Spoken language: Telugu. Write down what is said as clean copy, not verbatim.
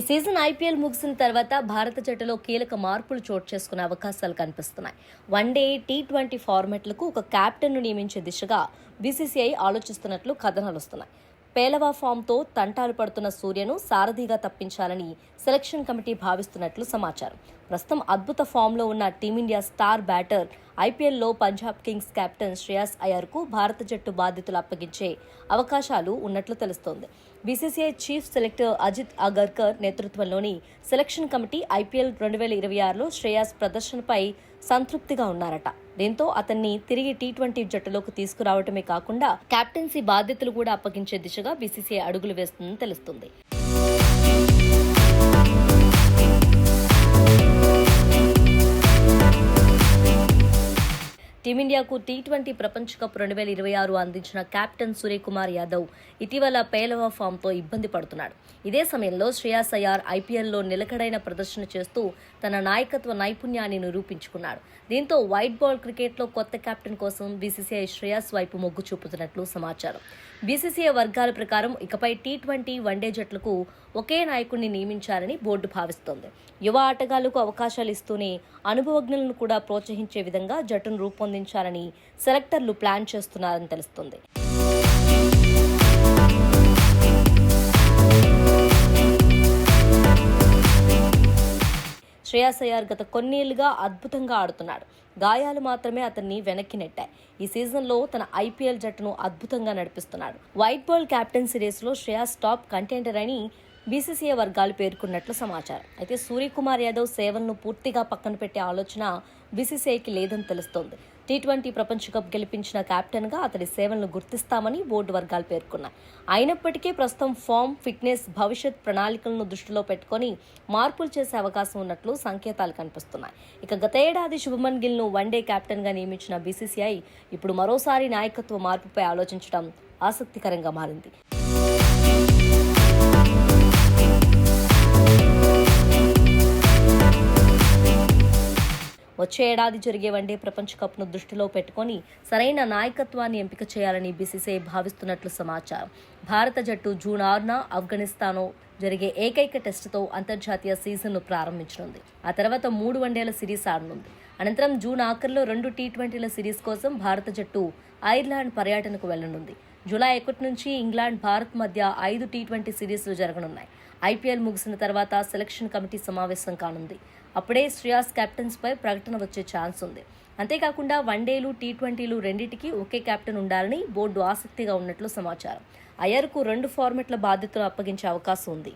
సీజన్ ఐపీఎల్ ముగిసిన తర్వాత భారత జట్టులో కీలక మార్పులు చోటు చేసుకునే అవకాశాలు కనిపిస్తున్నాయి. వన్డే, టీ20 ఫార్మాట్లకు ఒక కెప్టెన్ను నియమించే దిశగా బీసీసీఐ ఆలోచిస్తున్నట్లు కథనాలు వస్తున్నాయి. పేలవ ఫామ్తో తంటాలు పడుతున్న సూర్యను సారథిగా తప్పించాలని సెలక్షన్ కమిటీ భావిస్తున్నట్లు సమాచారం. ప్రస్తుతం అద్భుత ఫామ్లో ఉన్న టీమిండియా స్టార్ బ్యాటర్ ఐపీఎల్లో పంజాబ్ కింగ్స్ కెప్టెన్ శ్రేయాస్ అయ్యర్కు భారత జట్టు బాధ్యతలు అప్పగించే అవకాశాలు ఉన్నట్లు తెలుస్తోంది. BCCI chief selector Ajit Agarkar నేతృత్వంలోని సెలక్షన్ కమిటీ ఐపీఎల్ 2026లో శ్రేయాస్ ప్రదర్శనపై సంతృప్తిగా ఉన్నారట. దీంతో అతన్ని తిరిగి టీ20 జట్టులోకి తీసుకురావడమే కాకుండా కెప్టెన్సీ బాధ్యతలు కూడా అప్పగించే దిశగా బీసీసీఐ అడుగులు వేస్తుందని తెలుస్తుంది. టీమిండియాకు టీ20 ప్రపంచ కప్ 2026 అందించిన కెప్టెన్ సూర్యకుమార్ యాదవ్ ఇటీవల పేలవ ఫామ్తో ఇబ్బంది పడుతున్నాడు. ఇదే సమయంలో శ్రేయాస్ అయ్యర్ ఐపీఎల్లో నిలకడైన ప్రదర్శన చేస్తూ తన నాయకత్వ నైపుణ్యాన్ని నిరూపించుకున్నాడు. దీంతో వైట్ బాల్ క్రికెట్లో కొత్త కెప్టెన్ కోసం బీసీసీఐ శ్రేయాస్ వైపు మొగ్గు చూపుతున్నట్లు సమాచారం. బీసీసీఐ వర్గాల ప్రకారం ఇకపై టీ20 వన్డే జట్లకు ఒకే నాయకుడిని నియమించాలని బోర్డు భావిస్తోంది. యువ ఆటగాళ్లకు అవకాశాలు ఇస్తూనే అనుభవజ్ఞులను కూడా ప్రోత్సహించే విధంగా జట్టును రూపొందించాలని సెలెక్టర్లు ప్లాన్ చేస్తున్నారని తెలుస్తుంది. శ్రేయాస్ అయ్యర్ గత కొన్నేళ్లుగా అద్భుతంగా ఆడుతున్నాడు. గాయాలు మాత్రమే అతన్ని వెనక్కి నెట్టాయి. ఈ సీజన్లో తన ఐపీఎల్ జట్టును అద్భుతంగా నడిపిస్తున్నాడు. వైట్ బాల్ కెప్టెన్ సిరీస్లో శ్రేయాస్ టాప్ కంటెండర్ అని బీసీసీఐ వర్గాలు పేర్కొన్నట్లు సమాచారం. అయితే సూర్యకుమార్ యాదవ్ సేవలను పూర్తిగా పక్కన పెట్టే ఆలోచన బీసీసీఐకి లేదని తెలుస్తోంది. టీ20 ప్రపంచ కప్ గెలిపించిన కెప్టెన్గా అతడి సేవలను గుర్తిస్తామని బోర్డు వర్గాలు పేర్కొన్నాయి. అయినప్పటికీ ప్రస్తుతం ఫామ్, ఫిట్నెస్, భవిష్యత్ ప్రణాళికలను దృష్టిలో పెట్టుకుని మార్పులు చేసే అవకాశం ఉన్నట్లు సంకేతాలు కనిపిస్తున్నాయి. ఇక గత ఏడాది శుభమన్ గిల్ను వన్డే కెప్టెన్గా నియమించిన బీసీసీఐ ఇప్పుడు మరోసారి నాయకత్వ మార్పుపై ఆలోచించడం ఆసక్తికరంగా మారింది. వచ్చే ఏడాది జరిగే వన్డే ప్రపంచ కప్ను దృష్టిలో పెట్టుకుని సరైన నాయకత్వాన్ని ఎంపిక చేయాలని బీసీసీఐ భావిస్తున్నట్లు సమాచారం. భారత జట్టు జూన్ 6న ఆఫ్ఘనిస్తాన్లో జరిగే ఏకైక టెస్టుతో అంతర్జాతీయ సీజన్ను ప్రారంభించనుంది. ఆ తర్వాత 3 వన్డేల సిరీస్ ఆడనుంది. అనంతరం జూన్ ఆఖరిలో 2 టీ20ల సిరీస్ కోసం భారత జట్టు ఐర్లాండ్ పర్యటనకు వెళ్లనుంది. జూలై 1 నుంచి ఇంగ్లాండ్, భారత్ మధ్య 5 టీ20 సిరీస్లు జరగనున్నాయి. ఐపీఎల్ ముగిసిన తర్వాత సెలక్షన్ కమిటీ సమావేశం కానుంది. అప్పుడే శ్రేయాస్ కెప్టెన్స్పై ప్రకటన వచ్చే ఛాన్స్ ఉంది. అంతేకాకుండా వన్డేలు, టీ20లు రెండింటికి ఒకే కెప్టెన్ ఉండాలని బోర్డు ఆసక్తిగా ఉన్నట్లు సమాచారం. అయ్యర్కు 2 ఫార్మాట్ల బాధ్యతలు అప్పగించే అవకాశం ఉంది.